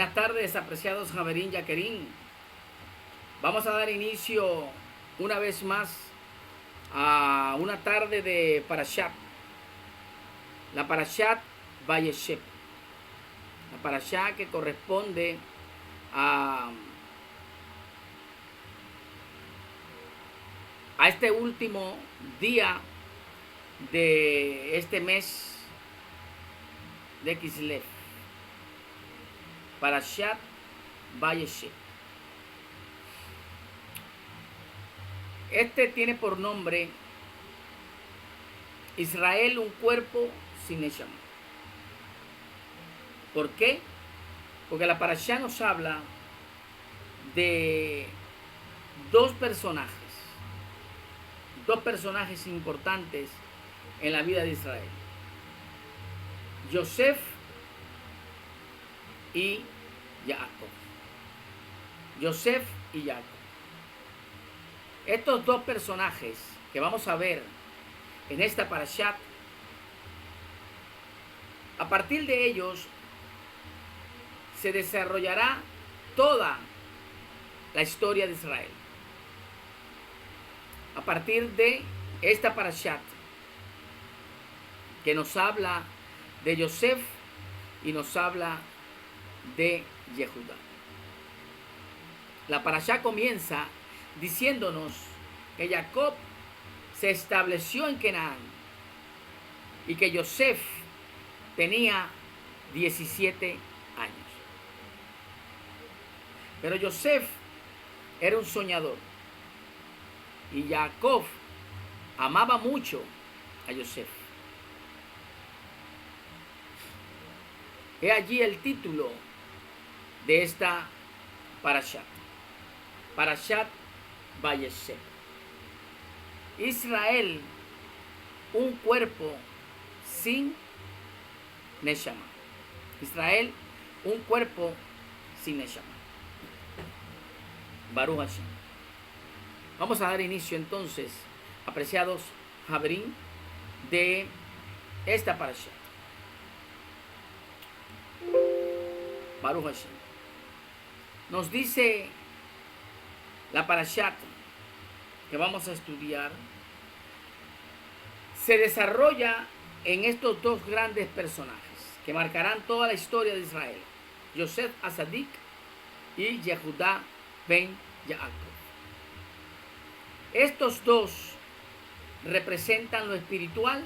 Buenas tardes, apreciados Javerín Yaquerín. Vamos a dar inicio una vez más a una tarde de Parashat. La Parashat Vayeshev. La Parashat que corresponde a, a este último día de este mes de Kislev. Parashat Vayeshev. Este tiene por nombre Israel, un cuerpo sin Neshama. ¿Por qué? Porque la Parashá nos habla de dos personajes importantes en la vida de Israel: Yosef y Jacob. Yosef y Jacob. Estos dos personajes que vamos a ver en esta parashat, a partir de ellos se desarrollará toda la historia de Israel. A partir de esta parashat que nos habla de Yosef y nos habla de Yehudá. La parashá comienza diciéndonos que Jacob se estableció en Canaán y que Yosef tenía 17 años. Pero Yosef era un soñador y Jacob amaba mucho a Yosef. He allí el título de esta parashat. Parashat Vayeshev. Israel, un cuerpo sin Neshama. Israel, un cuerpo sin Neshama. Baruch Hashem. Vamos a dar inicio entonces, apreciados Javerín, de esta parashat. Baruch Hashem. Nos dice la parashat que vamos a estudiar, se desarrolla en estos dos grandes personajes que marcarán toda la historia de Israel: Yosef Azadik y Yehudá ben Jacob. Estos dos representan lo espiritual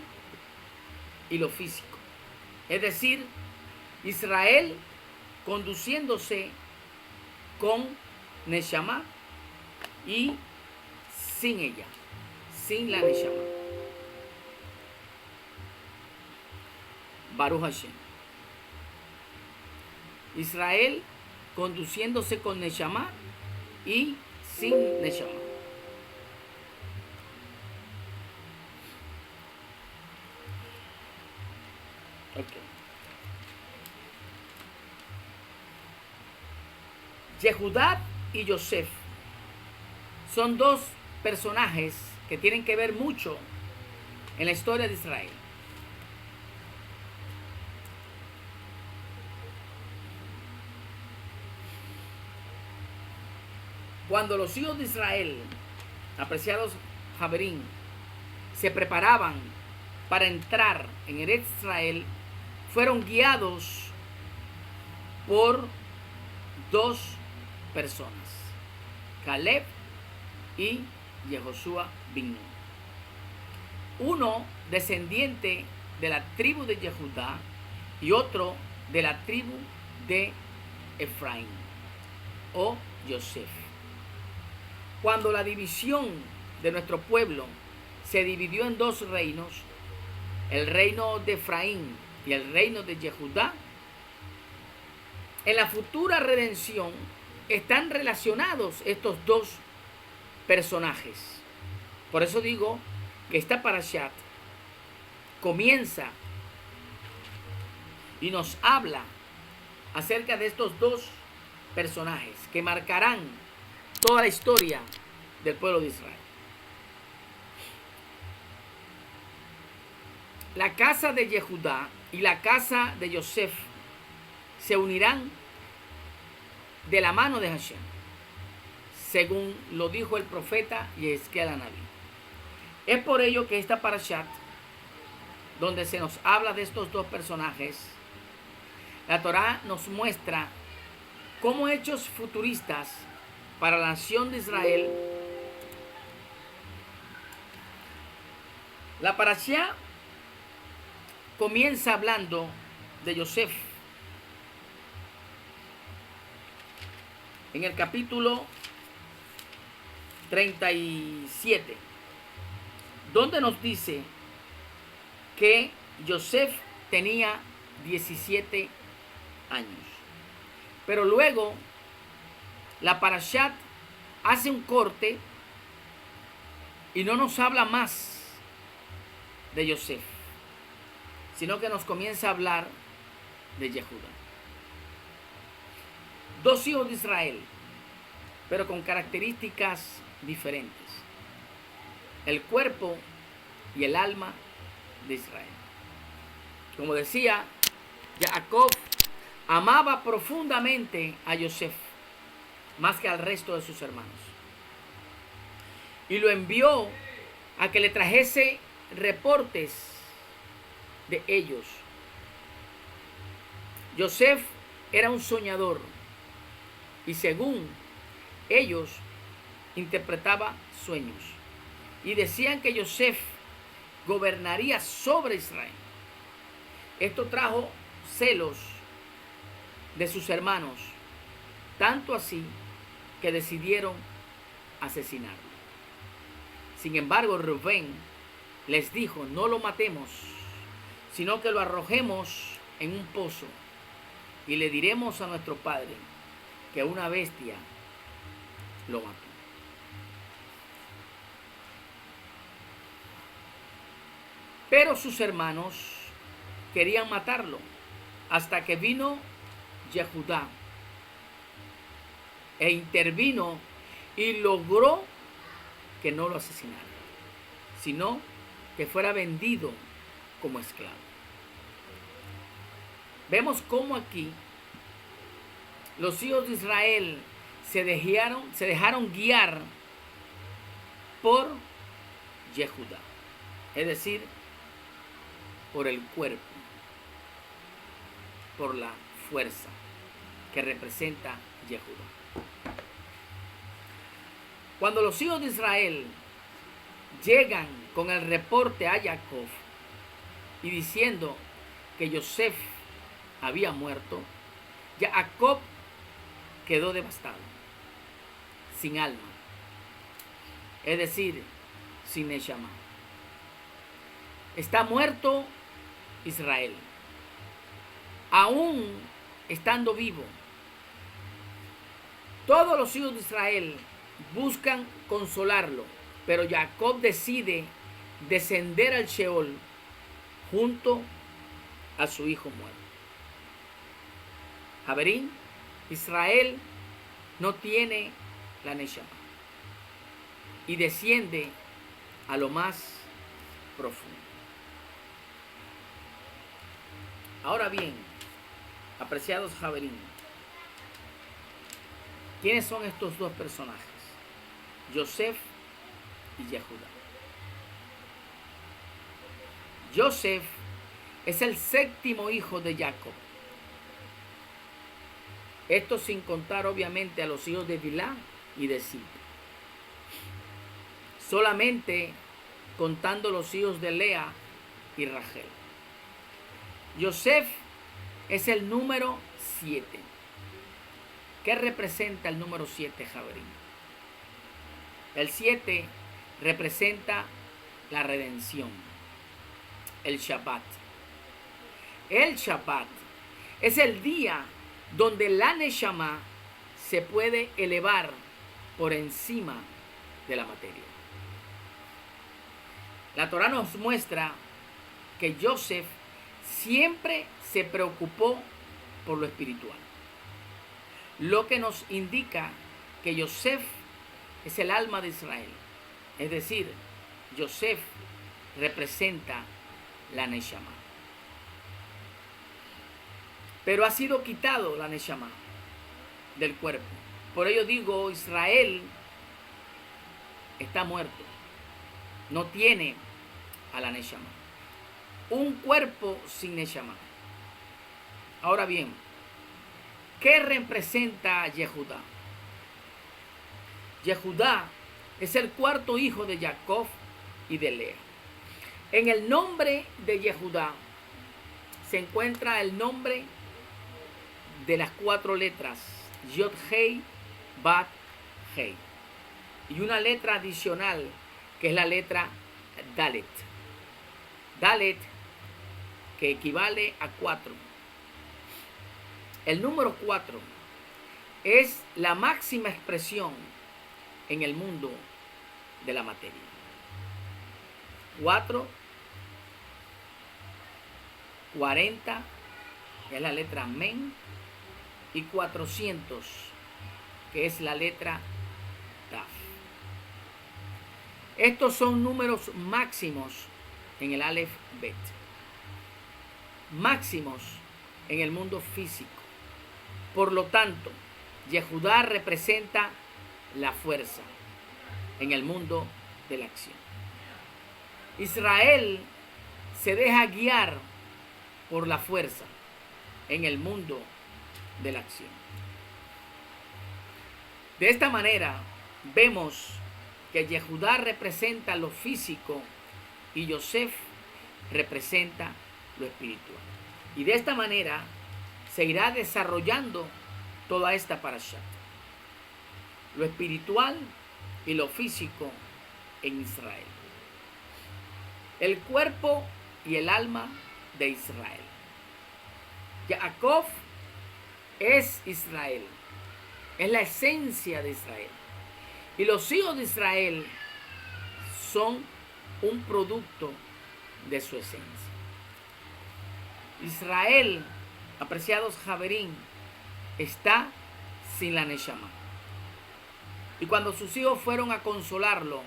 y lo físico, es decir, Israel conduciéndose con Neshama y sin ella, sin la Neshama. Baruch Hashem. Israel conduciéndose con Neshama y sin Neshama. Okay. Yehudá y Yosef son dos personajes que tienen que ver mucho en la historia de Israel. Cuando los hijos de Israel, apreciados Javerín, se preparaban para entrar en Eretz Israel, fueron guiados por dos personas: Caleb y Yehoshua bin Nun. Uno descendiente de la tribu de Yehudá y otro de la tribu de Efraín o Yosef. Cuando la división de nuestro pueblo se dividió en dos reinos, el reino de Efraín y el reino de Yehudá, en la futura redención están relacionados estos dos personajes. Por eso digo que esta parashat comienza y nos habla acerca de estos dos personajes que marcarán toda la historia del pueblo de Israel. La casa de Yehudá y la casa de Yosef se unirán de la mano de Hashem, según lo dijo el profeta Yehezquiel Anabí. Es por ello que esta parashat, donde se nos habla de estos dos personajes, la Torá nos muestra cómo hechos futuristas para la nación de Israel. La parashá comienza hablando de Yosef. En el capítulo 37, donde nos dice que Yosef tenía 17 años. Pero luego la parashat hace un corte y no nos habla más de Yosef, sino que nos comienza a hablar de Yehuda. Dos hijos de Israel, pero con características diferentes: el cuerpo y el alma de Israel. Como decía, Jacob amaba profundamente a Yosef más que al resto de sus hermanos, y lo envió a que le trajese reportes de ellos. Yosef era un soñador, y según ellos interpretaba sueños, y decían que Yosef gobernaría sobre Israel. Esto trajo celos de sus hermanos, tanto así que decidieron asesinarlo. Sin embargo, Rubén les dijo: no lo matemos, sino que lo arrojemos en un pozo, y le diremos a nuestro padre que una bestia lo mató. Pero sus hermanos querían matarlo, hasta que vino Yehudá e intervino y logró que no lo asesinara, sino que fuera vendido como esclavo. Vemos cómo aquí los hijos de Israel se dejaron guiar por Yehudá, es decir, por el cuerpo, por la fuerza que representa Yehudá. Cuando los hijos de Israel llegan con el reporte a Jacob y diciendo que Yosef había muerto, Jacob quedó devastado, sin alma, es decir, sin Neshama. Está muerto Israel, aún estando vivo. Todos los hijos de Israel buscan consolarlo, pero Jacob decide descender al Sheol junto a su hijo muerto. Javerín, Israel no tiene la Neshama y desciende a lo más profundo. Ahora bien, apreciados Javerín, ¿quiénes son estos dos personajes? Yosef y Yehudá. Yosef es el séptimo hijo de Jacob. Esto sin contar obviamente a los hijos de Bilhá y de Zilpa. Solamente contando los hijos de Lea y Rachel. Yosef es el número 7. ¿Qué representa el número 7, Javerín? El 7 representa la redención, el Shabbat. El Shabbat es el día donde la Neshama se puede elevar por encima de la materia. La Torá nos muestra que Yosef siempre se preocupó por lo espiritual, lo que nos indica que Yosef es el alma de Israel, es decir, Yosef representa la Neshama. Pero ha sido quitado la Neshama del cuerpo. Por ello digo, Israel está muerto. No tiene a la Neshama. Un cuerpo sin Neshama. Ahora bien, ¿qué representa Yehudá? Yehudá es el cuarto hijo de Jacob y de Lea. En el nombre de Yehudá se encuentra el nombre de las 4 letras Yod Hei Bat Hei y una letra adicional que es la letra Dalet. Dalet, que equivale a 4. El número 4 es la máxima expresión en el mundo de la materia. 4, 40 es la letra Men y 400 que es la letra Taf. Estos son números máximos en el Aleph Bet, máximos en el mundo físico. Por lo tanto, Yehudá representa la fuerza en el mundo de la acción. Israel se deja guiar por la fuerza en el mundo de la acción. De esta manera vemos que Yehudá representa lo físico y Yosef representa lo espiritual. Y de esta manera se irá desarrollando toda esta parasha. Lo espiritual y lo físico en Israel. El cuerpo y el alma de Israel. Jacob es Israel. Es la esencia de Israel. Y los hijos de Israel son un producto de su esencia. Israel, apreciados Javerín, está sin la Neshama. Y cuando sus hijos fueron a consolarlo,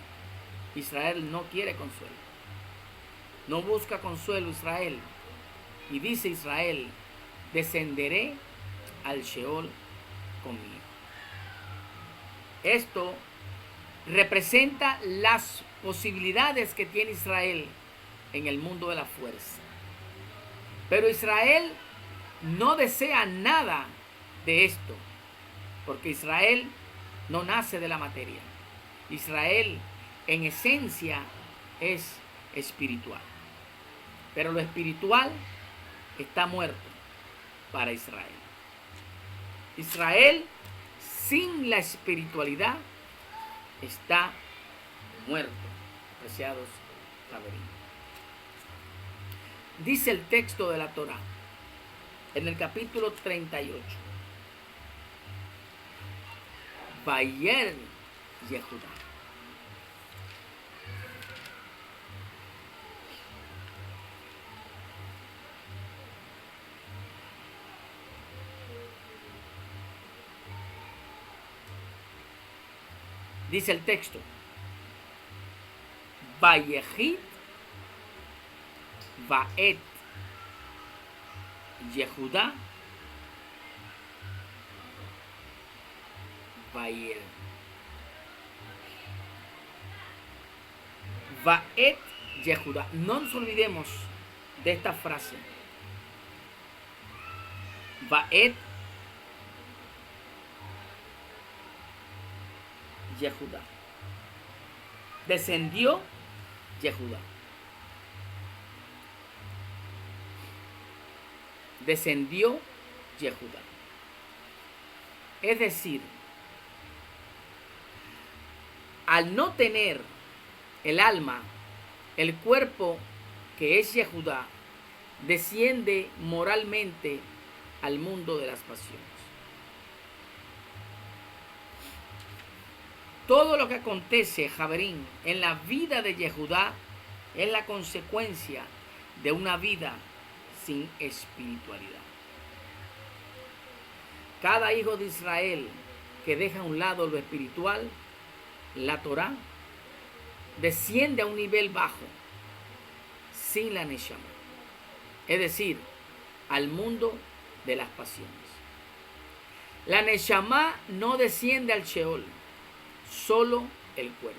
Israel no quiere consuelo. No busca consuelo Israel. Y dice Israel, descenderé al Sheol conmigo. Esto representa las posibilidades que tiene Israel en el mundo de la fuerza. Pero Israel no desea nada de esto, porque Israel no nace de la materia. Israel en esencia es espiritual. Pero lo espiritual está muerto para Israel. Israel sin la espiritualidad está muerto, apreciados Javerín. Dice el texto de la Torá en el capítulo 38. Vayer Yehudá. Dice el texto, Vayehid Vaet Yehudá Vayer. Vaet Yehudá. No nos olvidemos de esta frase. Vaet Yehudá. Descendió Yehudá. Descendió Yehudá. Es decir, al no tener el alma, el cuerpo que es Yehudá, desciende moralmente al mundo de las pasiones. Todo lo que acontece, Javerín, en la vida de Yehudá es la consecuencia de una vida sin espiritualidad. Cada hijo de Israel que deja a un lado lo espiritual, la Torá, desciende a un nivel bajo, sin la Neshama. Es decir, al mundo de las pasiones. La Neshama no desciende al Sheol, solo el cuerpo.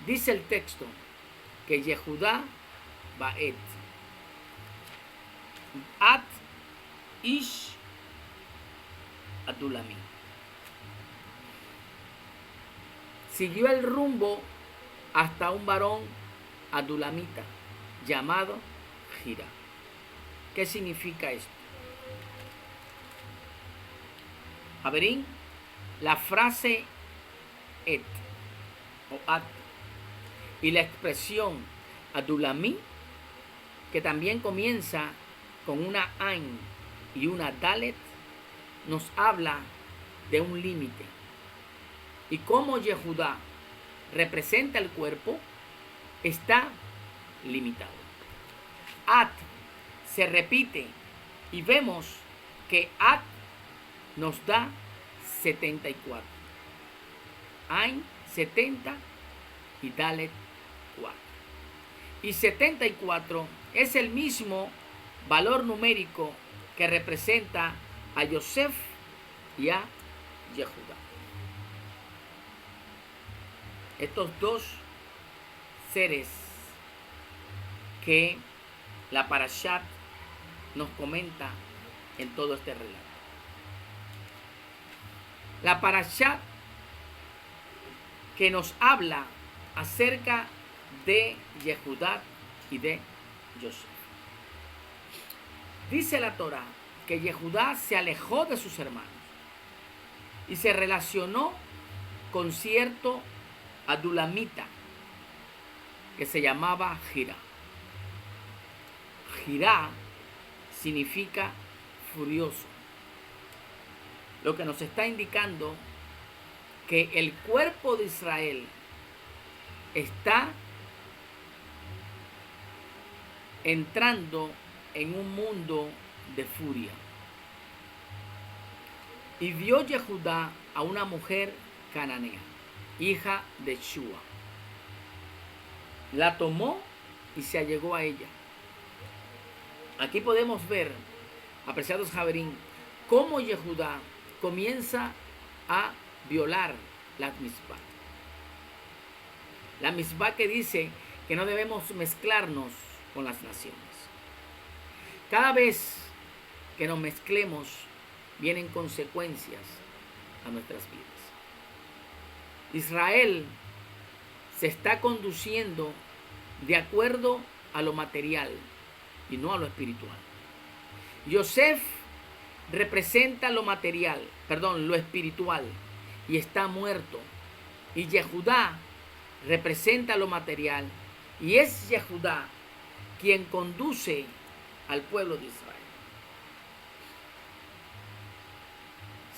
Dice el texto que Yehudá Baet At Ish Adulami siguió el rumbo hasta un varón adulamita llamado Gira. ¿Qué significa esto? Averín, la frase et o at y la expresión adulami, que también comienza con una ain y una dalet, nos habla de un límite. Y como Yehudá representa el cuerpo, está limitado. At se repite y vemos que at nos da 74. Ain 70 y Dalet 4. Y 74 es el mismo valor numérico que representa a Yosef y a Yehudá. Estos dos seres que la Parashat nos comenta en todo este relato. La Parashat que nos habla acerca de Yehudá y de Yosef. Dice la Torá que Yehudá se alejó de sus hermanos y se relacionó con cierto adulamita que se llamaba Gira. Gira significa furioso, lo que nos está indicando que el cuerpo de Israel está entrando en un mundo de furia. Y vio Yehudá a una mujer cananea, hija de Shua. La tomó y se allegó a ella. Aquí podemos ver, apreciados Javerín, cómo Yehudá comienza a violar la mitzvah. La mitzvah que dice que no debemos mezclarnos con las naciones. Cada vez que nos mezclemos, vienen consecuencias a nuestras vidas. Israel se está conduciendo de acuerdo a lo material y no a lo espiritual. Yosef representa lo material, lo espiritual, y está muerto. Y Yehudá representa lo material, y es Yehudá quien conduce al pueblo de Israel.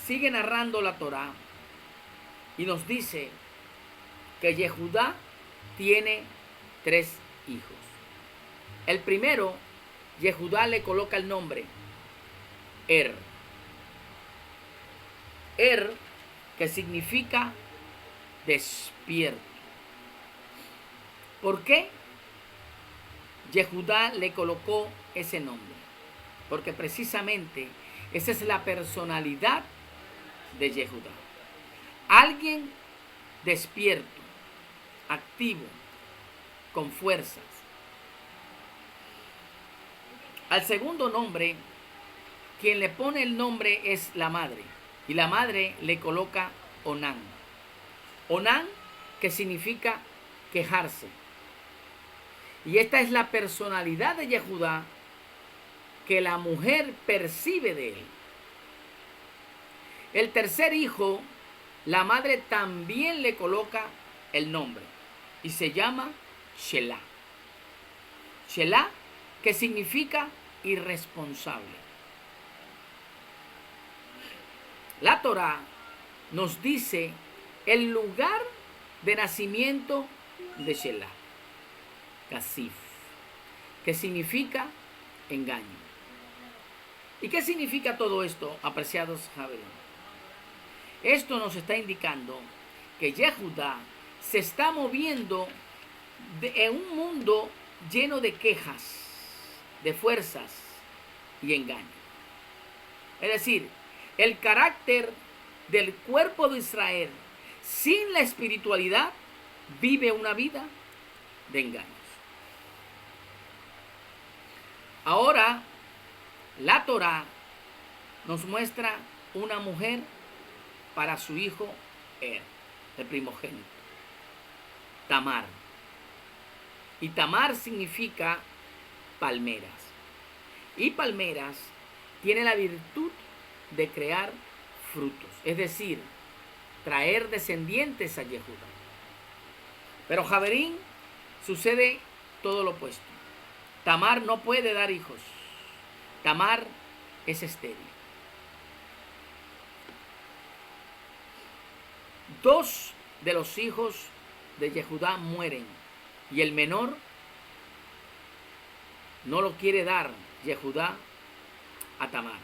Sigue narrando la Torá y nos dice que Yehudá tiene 3 hijos. El primero, Yehudá le coloca el nombre Er. Er, que significa despierto. ¿Por qué Yehudá le colocó ese nombre? Porque precisamente esa es la personalidad de Yehudá. Alguien despierto, activo, con fuerzas. Al segundo nombre, quien le pone el nombre es la madre. Y la madre le coloca Onán. Onán, que significa quejarse. Y esta es la personalidad de Yehudá que la mujer percibe de él. El tercer hijo, la madre también le coloca el nombre y se llama Shelah. Shelah, que significa irresponsable. La Torá nos dice el lugar de nacimiento de Shelah, Kasif, que significa engaño. ¿Y qué significa todo esto, apreciados Javerín? Esto nos está indicando que Yehudá se está moviendo en un mundo lleno de quejas, de fuerzas y engaño. Es decir, el carácter del cuerpo de Israel sin la espiritualidad vive una vida de engaños. Ahora, la Torá nos muestra una mujer para su hijo Er, el primogénito, Tamar. Y Tamar significa palmeras. Y palmeras tiene la virtud de crear frutos, es decir, traer descendientes a Yehudá. Pero Javerín sucede todo lo opuesto. Tamar no puede dar hijos. Tamar es estéril. Dos de los hijos de Yehudá mueren y el menor no lo quiere dar Yehudá a Tamar,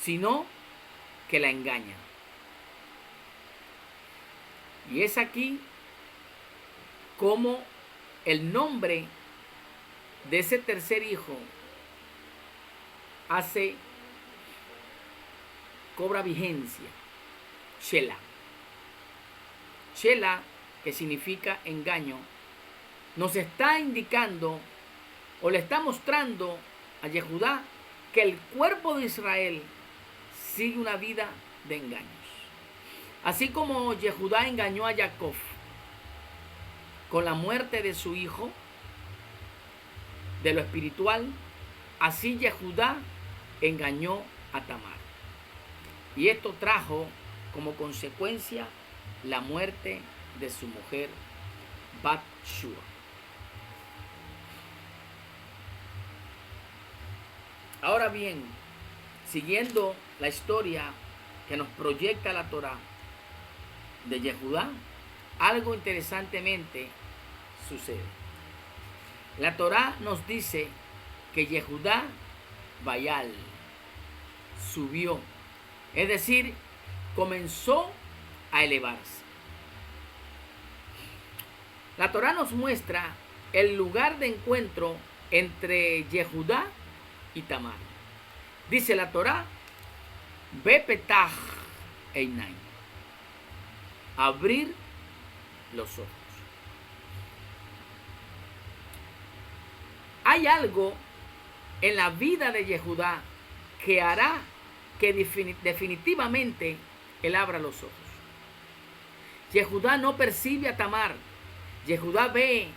sino que la engaña. Y es aquí como el nombre de ese tercer hijo cobra vigencia. Shela. Shela, que significa engaño, nos está indicando o le está mostrando a Yehudá que el cuerpo de Israel sigue una vida de engaños. Así como Yehudá engañó a Jacob con la muerte de su hijo, de lo espiritual, así Yehudá engañó a Tamar. Y esto trajo como consecuencia la muerte de su mujer Bat-shua. Ahora bien, siguiendo la historia que nos proyecta la Torá de Yehudá, algo interesantemente sucede. La Torá nos dice que Yehudá Bayal subió, es decir, comenzó a elevarse. La Torá nos muestra el lugar de encuentro entre Yehudá y Tamar. Dice la Torá, Bepetach Einai, abrir los ojos. Hay algo en la vida de Yehudá que hará que definitivamente él abra los ojos. Yehudá no percibe a Tamar. Yehudá ve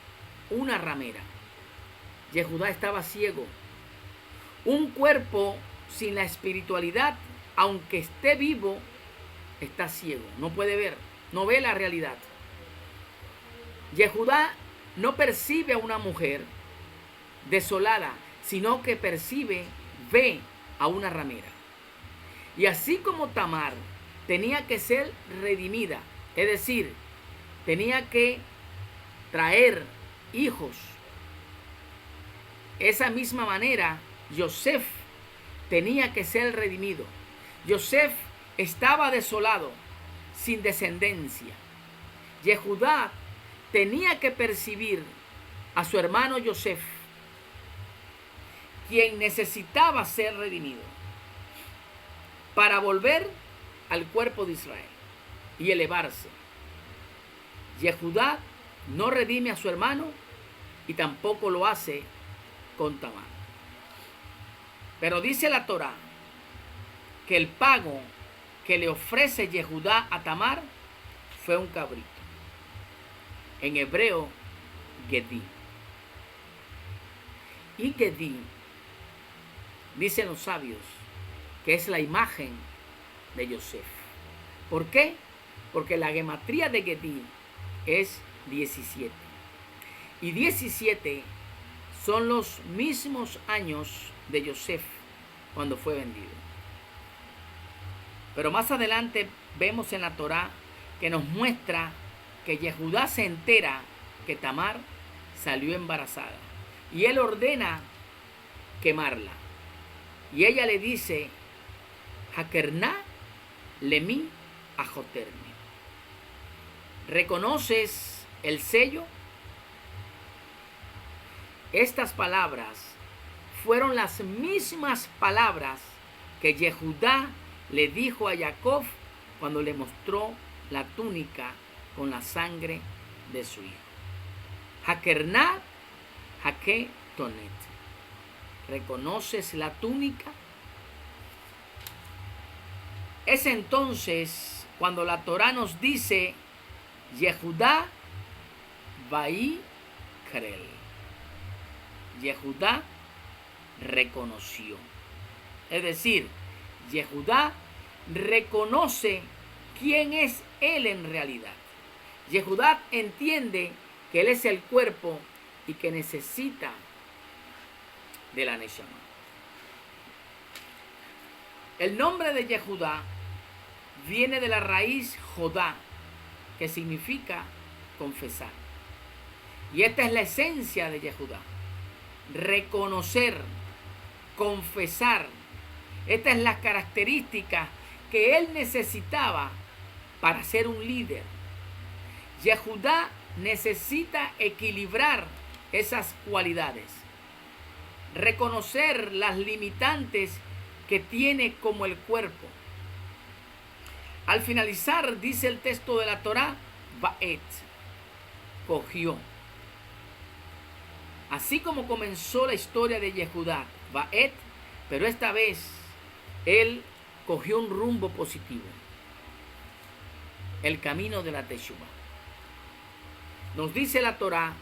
una ramera. Yehudá estaba ciego. Un cuerpo sin la espiritualidad, aunque esté vivo, está ciego. No puede ver, no ve la realidad. Yehudá no percibe a una mujer desolada, sino que ve a una ramera. Y así como Tamar tenía que ser redimida, es decir, tenía que traer hijos, esa misma manera Yosef tenía que ser redimido. Yosef estaba desolado, sin descendencia. Yehudá tenía que percibir a su hermano Yosef, quien necesitaba ser redimido para volver al cuerpo de Israel y elevarse. Yehudá no redime a su hermano y tampoco lo hace con Tamar. Pero dice la Torá que el pago que le ofrece Yehudá a Tamar fue un cabrito. En hebreo, Gedí. Y Gedí, dicen los sabios, que es la imagen de Yosef. ¿Por qué? Porque la gematría de Gedí es 17. Y 17 son los mismos años de Yosef cuando fue vendido. Pero más adelante vemos en la Torá que nos muestra que Yehudá se entera que Tamar salió embarazada y él ordena quemarla. Y ella le dice, Hakerná lemi ajoterme. ¿Reconoces el sello? Estas palabras fueron las mismas palabras que Yehudá le dijo a Jacob cuando le mostró la túnica con la sangre de su hijo. Hakernat, Hake Tonet. ¿Reconoces la túnica? Es entonces cuando la Torá nos dice Yehudá Vai Krel. Yehudá reconoció. Es decir, Yehudá reconoce quién es él en realidad. Yehudá entiende que él es el cuerpo y que necesita de la Neshama. El nombre de Yehudá viene de la raíz Jodá, que significa confesar. Y esta es la esencia de Yehudá. Reconocer, confesar. Esta es la característica que él necesitaba para ser un líder. Yehudá necesita equilibrar esas cualidades. Reconocer las limitantes que tiene como el cuerpo. Al finalizar, dice el texto de la Torá, Ba'et, cogió. Así como comenzó la historia de Yehudá, Ba'et, pero esta vez él cogió un rumbo positivo. El camino de la Teshuvá. Nos dice la Torá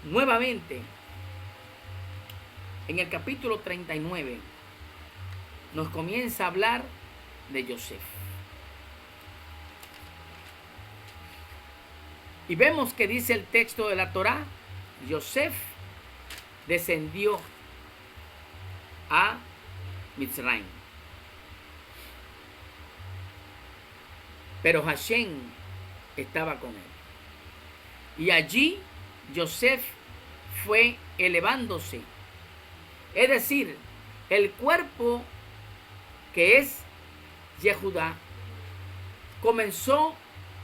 nuevamente en el capítulo 39 nos comienza a hablar de Yosef. Y vemos que dice el texto de la Torá, Yosef descendió a Mitzrayim. Pero Hashem estaba con él. Y allí Yosef fue elevándose. Es decir, el cuerpo que es Yehudá comenzó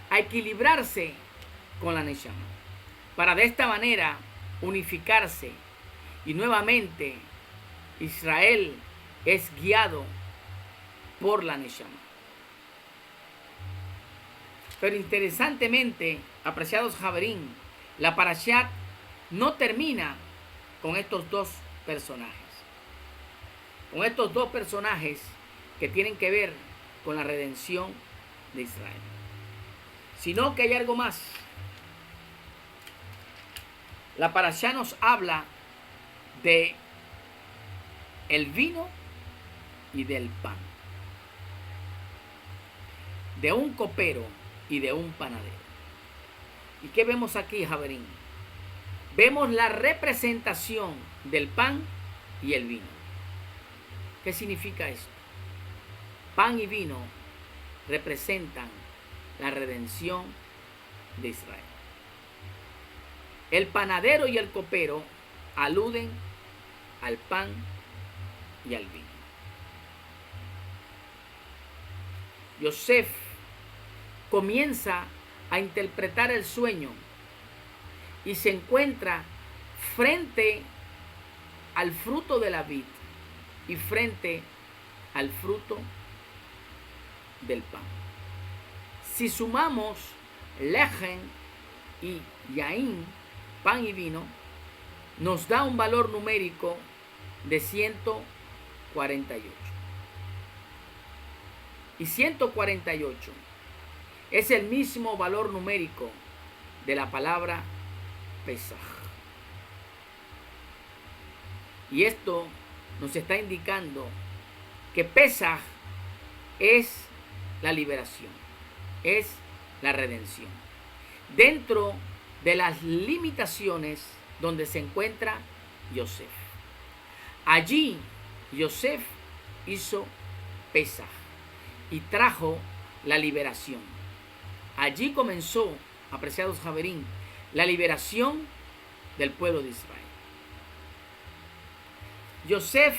a equilibrarse con la Neshama, para de esta manera unificarse, y nuevamente Israel es guiado por la Neshama. Pero interesantemente, apreciados Javerín, la Parashat no termina con estos dos personajes. Con estos dos personajes que tienen que ver con la redención de Israel. Sino que hay algo más. La Parashá nos habla de el vino y del pan. De un copero y de un panadero. ¿Y qué vemos aquí, Javerín? Vemos la representación del pan y el vino. ¿Qué significa esto? Pan y vino representan la redención de Israel. El panadero y el copero aluden al pan y al vino. Yosef comienza a interpretar el sueño y se encuentra frente al fruto de la vid y frente al fruto del pan. Si sumamos lejen y yaín, pan y vino, nos da un valor numérico de 148. Y 148 es el mismo valor numérico de la palabra Pesaj. Y esto nos está indicando que Pesaj es la liberación, es la redención. Dentro de las limitaciones donde se encuentra Yosef. Allí Yosef hizo Pesaj y trajo la liberación. Allí comenzó, apreciados Javerín, la liberación del pueblo de Israel. Yosef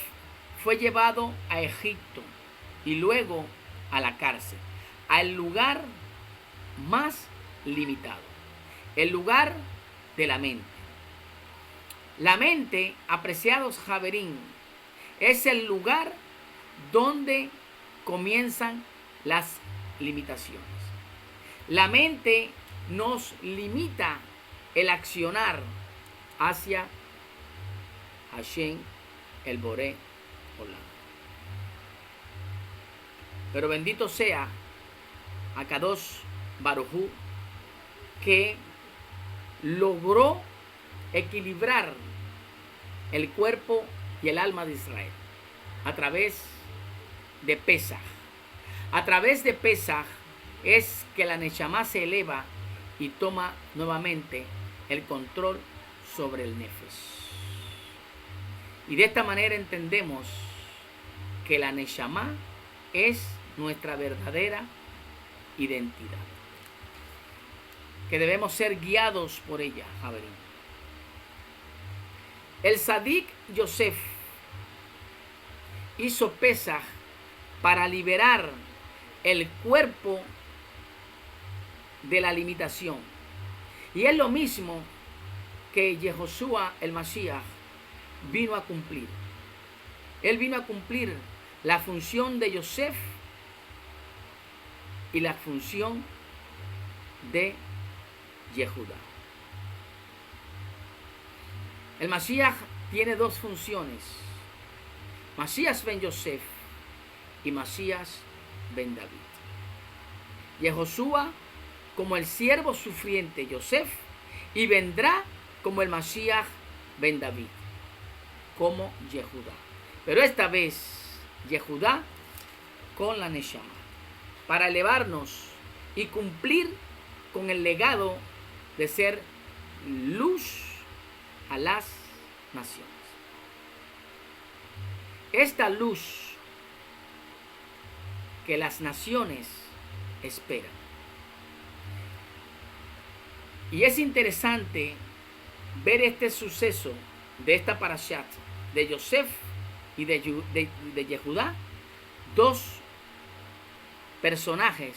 fue llevado a Egipto y luego a la cárcel, al lugar más limitado, el lugar de la mente. La mente, apreciados Javerín, es el lugar donde comienzan las limitaciones. La mente nos limita el accionar hacia Hashem, el Boré Olam. Pero bendito sea Akadosh Baruj Hu, que logró equilibrar el cuerpo y el alma de Israel a través de Pesaj. A través de Pesaj es que la Neshama se eleva y toma nuevamente el control sobre el Nefesh. Y de esta manera entendemos que la Neshama es nuestra verdadera identidad, que debemos ser guiados por ella, Javerín. El Sadik Yosef hizo Pesaj para liberar el cuerpo de la limitación. Y es lo mismo que Yehoshua el Mashiach vino a cumplir. Él vino a cumplir la función de Yosef y la función de Yehudá. El Mashiach tiene dos funciones: Mashiach ben Yosef y Mashiach ben David. Yehoshua como el siervo sufriente Yosef, y vendrá como el Mashiach ben David, como Yehudá. Pero esta vez Yehudá con la Neshama, para elevarnos y cumplir con el legado de ser luz a las naciones. Esta luz que las naciones esperan. Y es interesante ver este suceso de esta parashat de Yosef y de Yehudá, dos personajes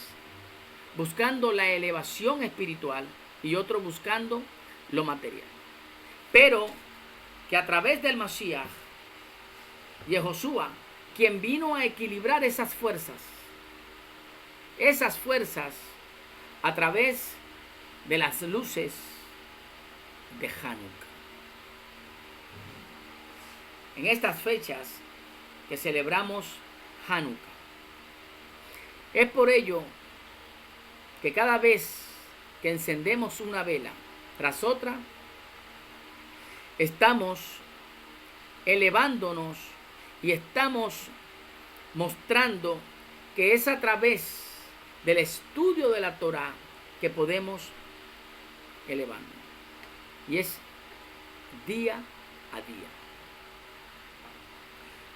buscando la elevación espiritual y otro buscando lo material. Pero que a través del Mashiach, Yehoshua, quien vino a equilibrar esas fuerzas a través de las luces de Hanukkah. En estas fechas que celebramos Hanukkah, es por ello que cada vez que encendemos una vela tras otra, estamos elevándonos y estamos mostrando que es a través del estudio de la Torah que podemos elevarnos. Y es día a día.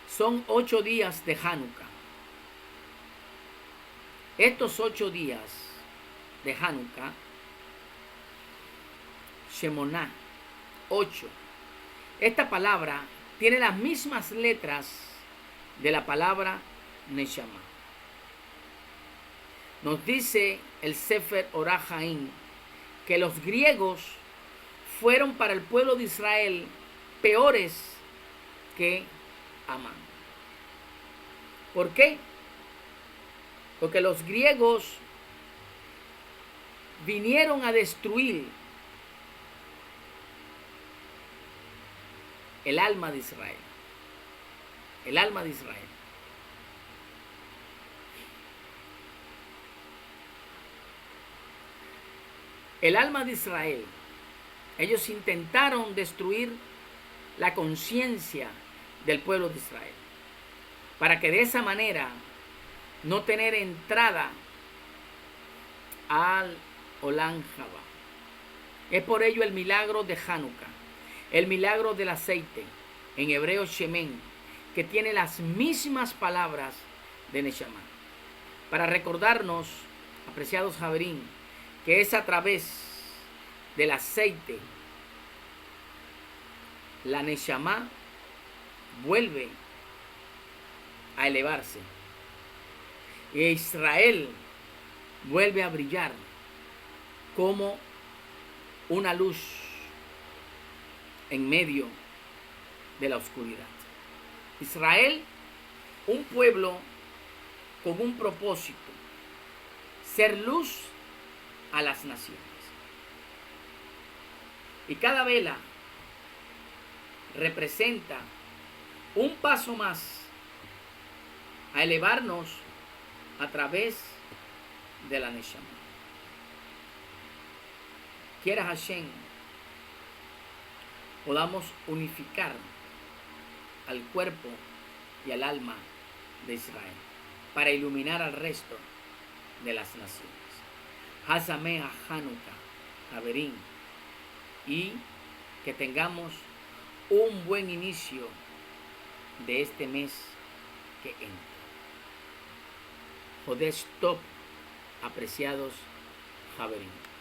Son 8 días de Hanukkah. Estos 8 días de Hanukkah, Shemoná, 8. Esta palabra tiene las mismas letras de la palabra Neshama. Nos dice el Sefer Orah Haim que los griegos fueron para el pueblo de Israel peores que Amán. ¿Por qué? Porque los griegos vinieron a destruir el alma de Israel. El alma de Israel. El alma de Israel. Ellos intentaron destruir la conciencia del pueblo de Israel, para que de esa manera no tener entrada al Olam Haba. Es por ello el milagro de Hanukkah, el milagro del aceite, en hebreo Shemen, que tiene las mismas palabras de Neshama, para recordarnos, apreciados Javerín, que es a través del aceite la Neshama vuelve a elevarse y Israel vuelve a brillar como una luz en medio de la oscuridad. Israel un pueblo con un propósito, ser luz a las naciones. Y cada vela representa un paso más a elevarnos a través de la Neshama. Quiera Hashem, podamos unificar al cuerpo y al alma de Israel para iluminar al resto de las naciones. Hazameh Hanukkah, Haverim, y que tengamos un buen inicio de este mes que entra. Jodesh Top, apreciados Haverim.